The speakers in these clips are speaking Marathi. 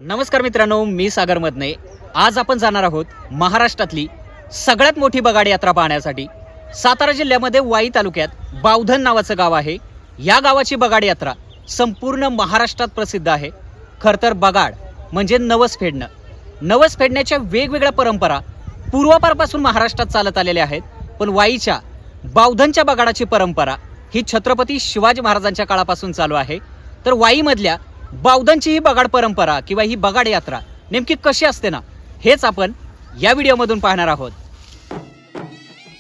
नमस्कार मित्रांनो, मी सागर मदने। आज आपण जाणार आहोत महाराष्ट्रातली सगळ्यात मोठी बगाड यात्रा पाहण्यासाठी। सातारा जिल्ह्यामध्ये वाई तालुक्यात बावधन नावाचं गाव आहे। या गावाची बगाड यात्रा संपूर्ण महाराष्ट्रात प्रसिद्ध आहे। खरं तर बगाड म्हणजे नवस फेडणं। नवस फेडण्याच्या वेगवेगळ्या परंपरा पूर्वापारपासून महाराष्ट्रात चालत आलेल्या आहेत, पण वाईच्या बावधनच्या बगाडाची परंपरा ही छत्रपती शिवाजी महाराजांच्या काळापासून चालू आहे। तर वाईमधल्या बावधनची ही बगाड परंपरा किंवा ही बगाड यात्रा नेमकी कशी असते ना, हेच आपण या व्हिडिओमधून पाहणार आहोत।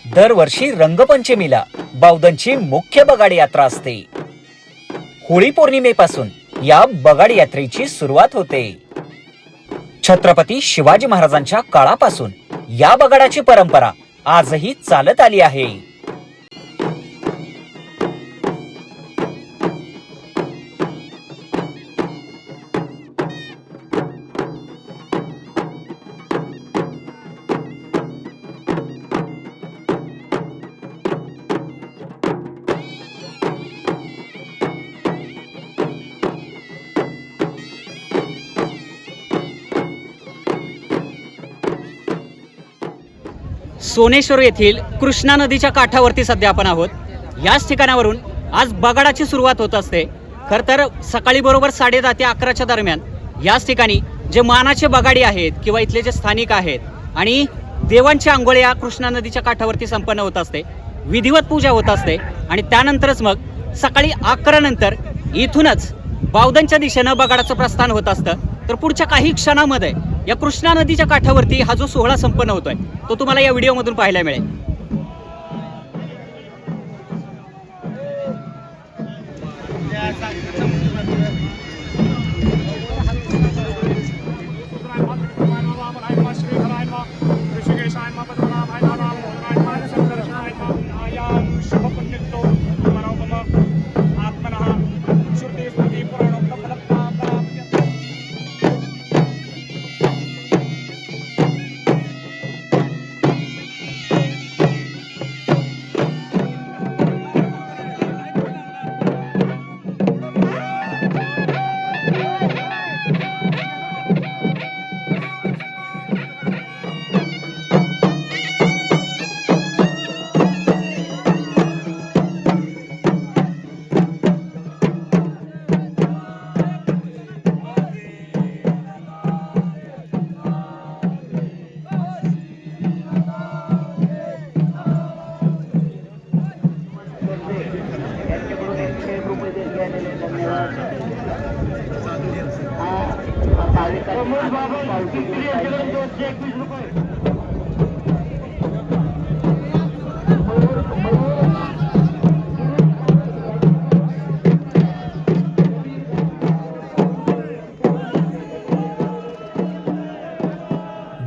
दरवर्षी रंगपंचमीला बावधनची मुख्य बगाड यात्रा असते। होळी पौर्णिमेपासून या बगाड यात्रेची सुरुवात होते। छत्रपती शिवाजी महाराजांच्या काळापासून या बगाडाची परंपरा आजही चालत आली आहे। सोनेश्वर येथील कृष्णा नदीच्या काठावरती सध्या आपण आहोत। याच ठिकाणावरून आज बगाडाची सुरुवात होत असते। खरं तर सकाळी बरोबर 10:30 ते 11च्या दरम्यान याच ठिकाणी जे मानाचे बगाडी आहेत किंवा इथले जे स्थानिक आहेत आणि देवांची आंघोळ या कृष्णा नदीच्या काठावरती संपन्न होत असते। विधिवत पूजा होत असते आणि त्यानंतरच मग सकाळी 11 नंतर इथूनच बावधनच्या दिशेनं बगाडाचं प्रस्थान होत असतं। तर पुढच्या काही क्षणामध्ये या कृष्णा नदीच्या काठावरती हा जो सोहळा संपन्न होतोय तो तुम्हाला या व्हिडिओमधून पाहायला मिळेल।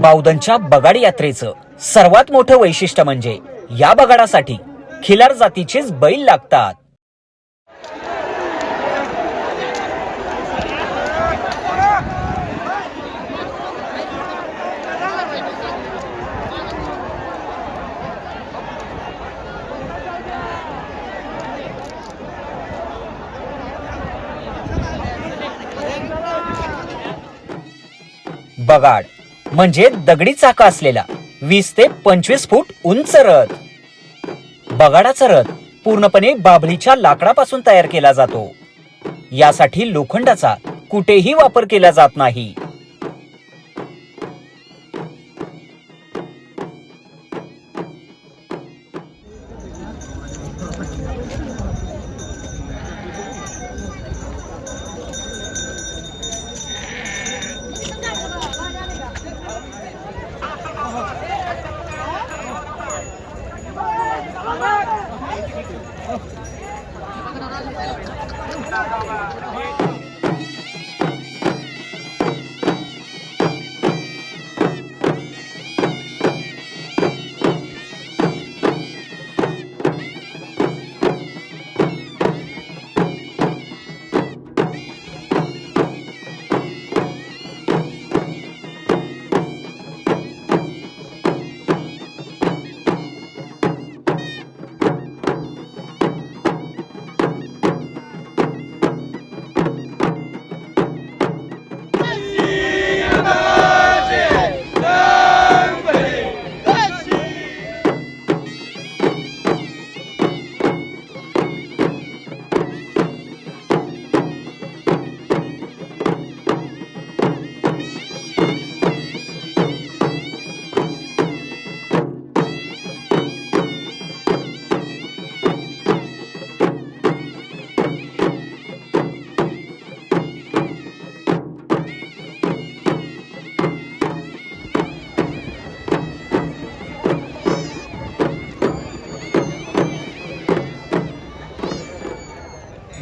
बावधनच्या बगाड यात्रेचं सर्वात मोठं वैशिष्ट्य म्हणजे या बगाडासाठी खिलार जातीचेच बैल लागतात। बगाड म्हणजे दगडी चाका असलेला 20 ते 25 फूट उंच रथ। बगाडाचा रथ पूर्णपणे बाभळीच्या लाकडापासून तयार केला जातो। यासाठी लोखंडाचा कुठेही वापर केला जात नाही।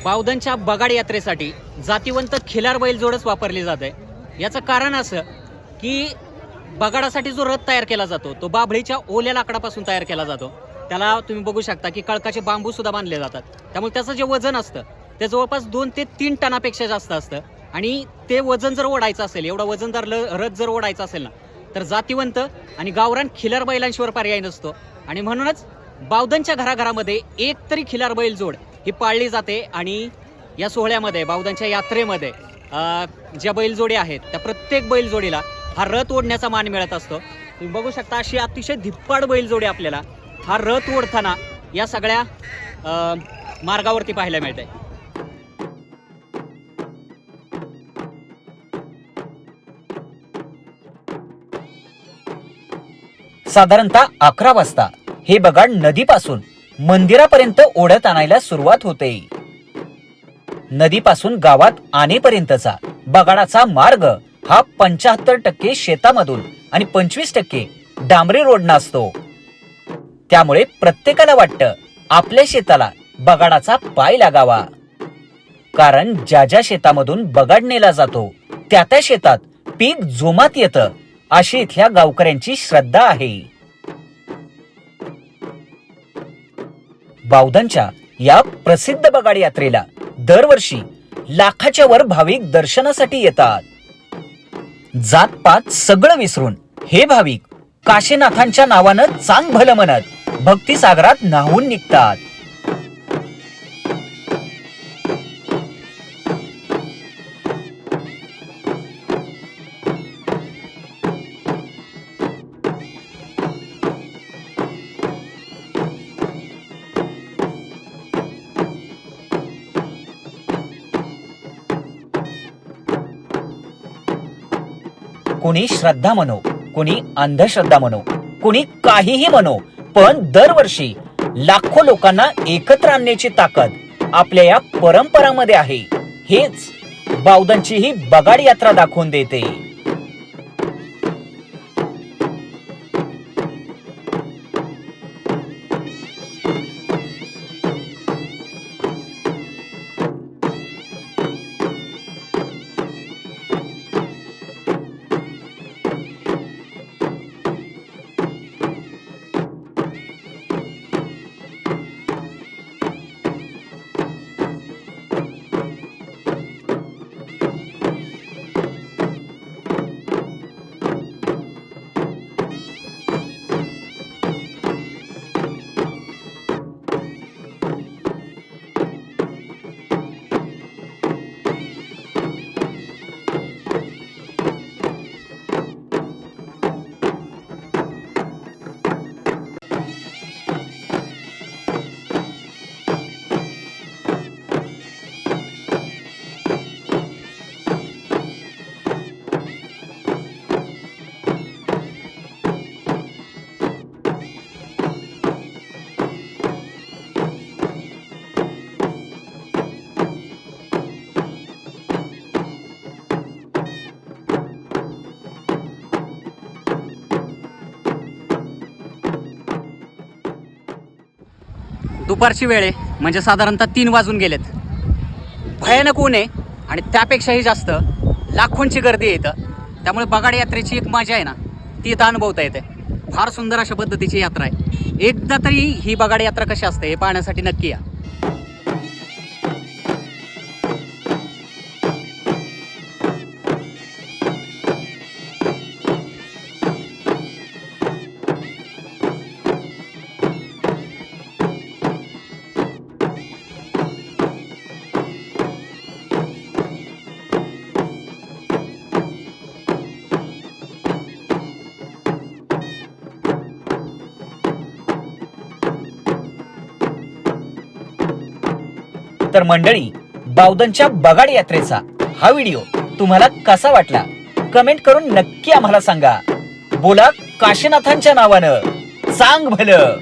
बावधनच्या बगाड यात्रेसाठी जातीवंत खिलार बैलजोडच वापरली जाते. याचं कारण असं की बगाडासाठी जो रथ तयार केला जातो तो बाभळीच्या ओल्या लाकडापासून तयार केला जातो. त्याला तुम्ही बघू शकता की कळकाचे बांबू सुद्धा बांधले जातात. त्यामुळे त्याचं जे वजन असतं ते जवळपास 2 ते 3 टनापेक्षा जास्त असतं. आणि ते वजन जर ओढायचं असेल, एवढा वजनदार रथ जर ओढायचा असेल ना, तर जातीवंत आणि गावरान खिलार बैलांशिवाय पर्याय नसतो. आणि म्हणूनच बावधनच्या घराघरामध्ये एक तरी खिलार बैलजोड ही पाळली जाते. आणि या सोहळ्यामध्ये बावधनच्या यात्रेमध्ये ज्या बैलजोडी आहेत त्या प्रत्येक बैलजोडीला हा रथ ओढण्याचा मान मिळत असतो. तुम्ही बघू शकता अशी अतिशय धिप्पाड बैलजोडी आपल्याला हा रथ ओढताना या सगळ्या मार्गावरती पाहायला मिळते. साधारणतः 11 वाजता हे बगाड नदीपासून मंदिरापर्यंत ओढत आणायला सुरुवात होते. नदीपासून गावात आणेपर्यंतचा बगाडाचा मार्ग हा 75% शेतामधून आणि 25% डांबरी रोडना असतो. त्यामुळे प्रत्येकाला वाटतं आपल्या शेताला बगाडाचा पाय लागावा. कारण ज्या ज्या शेतामधून बगाड नेला जातो त्या त्या शेतात पीक जोमात येतं अशी इथल्या गावकऱ्यांची श्रद्धा आहे. बावधनच्या या प्रसिद्ध बगाड यात्रेला दरवर्षी लाखाच्या वर भाविक दर्शनासाठी येतात. जातपात सगळं विसरून हे भाविक काशीनाथांच्या नावानं चांग भलं म्हणत भक्तिसागरात न्हावून निघतात. कोणी श्रद्धा म्हणो, कोणी अंधश्रद्धा म्हणो, कोणी काहीही म्हणो, पण दरवर्षी लाखो लोकांना एकत्र आणण्याची ताकद आपल्या या परंपरामध्ये आहे. हेच बावधनची ही बगाड यात्रा दाखवून देते. दुपारची वेळ आहे, म्हणजे साधारणतः 3 वाजून गेलेत. भयानक ऊन आहे आणि त्यापेक्षाही जास्त लाखोंची गर्दी येतं. त्यामुळे बगाड यात्रेची एक मजा आहे ना, ती इथं अनुभवता येते. फार सुंदर अशा पद्धतीची यात्रा आहे. एकदा तरी ही बगाड यात्रा कशी असते हे पाहण्यासाठी नक्की या. तर मंडळी, बावधनच्या बगाड यात्रेचा हा व्हिडिओ तुम्हाला कसा वाटला कमेंट करून नक्की आम्हाला सांगा. बोला काशीनाथांच्या नावानं चांग भलं.